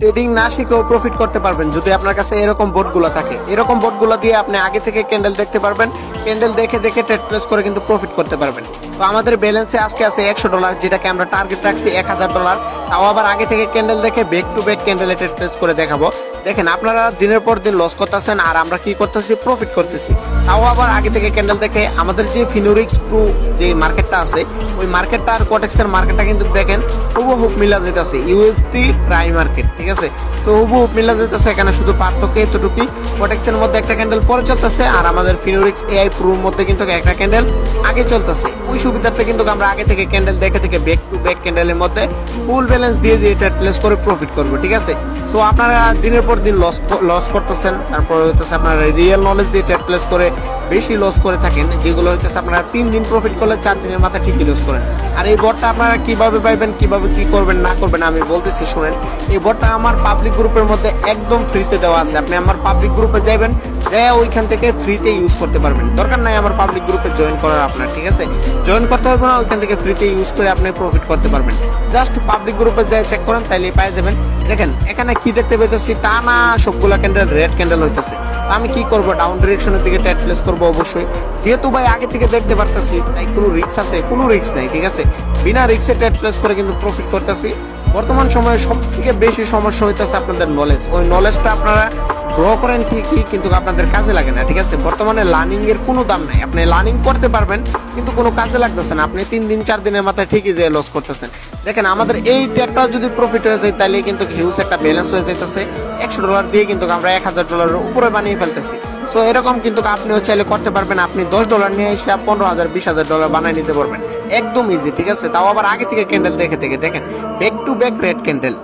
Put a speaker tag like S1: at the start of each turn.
S1: Trading না শিখেও profit করতে পারবেন যদি আপনার কাছে এরকম বোর্ডগুলো থাকে। এরকম বোর্ডগুলো দিয়ে আপনি আগে থেকে ক্যান্ডেল দেখতে পারবেন, ক্যান্ডেল দেখে দেখে ট্রেড প্লেস করে কিন্তু প্রফিট করতে পারবেন। তো আমাদের ব্যালেন্সে আজকে আছে $100, যেটাকে আমরা টার্গেট রাখছি $1000। তাও আবার আগে থেকে ক্যান্ডেল দেখে ব্যাক টু ব্যাক ক্যান্ডেলে ট্রেড প্লেস করে দেখাবো। দেখেন আপনারা দিনের পর দিন লস করতেছেন আর আমরা কি করতেছি, প্রফিট করতেছি। তাও আবার আগে থেকে ক্যান্ডেল দেখে। আমাদের যে ফিনোরিক্স প্রো যে মার্কেটটা আছে, ওই মার্কেটটা আর কোটেক্সের মার্কেটটা কিন্তু দেখেন হুবহুব মিলা যেতেছে, ইউএসডি প্রাইম মার্কেট, ঠিক আছে। সো হুবহুব মিলা যেতেছে, এখানে শুধু পার্থক্য এতটুকুই, কোটেক্সের মধ্যে একটা ক্যান্ডেল পরে চলতেছে আর আমাদের ফিনোরিক্স এআই প্রোর মধ্যে কিন্তু একটা ক্যান্ডেল আগে চলতেছে। ওই সুবিধার্থে কিন্তু আমরা আগে থেকে ক্যান্ডেল দেখে থেকে ব্যাক টু ব্যাক ক্যান্ডেলের মধ্যে ফুল ব্যালেন্স দিয়ে ট্রেড প্লেস করে প্রফিট করবো, ঠিক আছে। সো আপনারা দিনের পর দিন লস করতেছেন, তারপর হইতেছে আপনারা রিয়েল নলেজ দিয়ে ট্রেড প্লেস করে বেশি লস করে থাকেন, যেগুলো হইতেছে আপনারা 3 দিন প্রফিট করলে 4 দিনের মাথায় ঠিকই লস করেন। আর এই বটটা আপনারা কিভাবে পাইবেন, কিভাবে কি করবেন না করবেন আমি বলতেছি শুনেন। এই বটটা আমার পাবলিক গ্রুপের মধ্যে একদম ফ্রিতে দেওয়া আছে। আপনি আমার পাবলিক গ্রুপে যাবেন, যাই ওইখান থেকে ফ্রিতে ইউজ করতে পারবেন। দরকার নাই আমার পাবলিক গ্রুপে জয়েন করার আপনার, ঠিক আছে। জয়েন করতে হবে না, ওইখান থেকে ফ্রিতে ইউজ করে আপনি প্রফিট করতে পারবেন। জাস্ট পাবলিক গ্রুপে যাই চেক করেন, তাইলে পেয়ে যাবেন। দেখেন এখানে কি দেখতে পেতেছি, টানা সবগুলা ক্যান্ডেল রেড ক্যান্ডেল হইতেছে। আমি কি করব, ডাউন ডিরেকশনের দিকে ট্রেড প্লেস করবো অবশ্যই। যেহেতু ভাই আগে থেকে দেখতে পারতেছি, তাই কোনো রিস্ক আছে, কোনো রিস্ক নাই, ঠিক আছে। বিনা রিস্কে ট্রেড প্লেস করে কিন্তু প্রফিট করতেছি। বর্তমান সময়ে সব থেকে বেশি সমস্যা হইতেছে আপনাদের নলেজ। ওই নলেজটা আপনারা গ্রো করেন ঠিকই, কিন্তু আপনাদের কাজে লাগে না, ঠিক আছে। বর্তমানে লার্নিং এর কোনো দাম নাই। আপনি লার্নিং করতে পারবেন কিন্তু কোনো কাজে লাগতেছে না। আপনি 3 দিন 4 দিনের মাথায় ঠিকই যে লস করতেছেন। দেখেন আমাদের এই ট্রেডটা যদি প্রফিট হয়ে যায়, তাহলে কিন্তু হিউজ একটা ব্যালেন্স হয়ে যাইতেছে। $100 দিয়ে কিন্তু আমরা $1000 উপরে বানিয়ে ফেলতেছি। সো এরকম কিন্তু আপনিও চাইলে করতে পারবেন। আপনি $10 নিয়ে এসে $15,000 $20,000 বানিয়ে নিতে পারবেন, একদম ইজি, ঠিক আছে। তাও আবার আগে থেকে ক্যান্ডেল দেখে থেকে। দেখেন back to back red candle.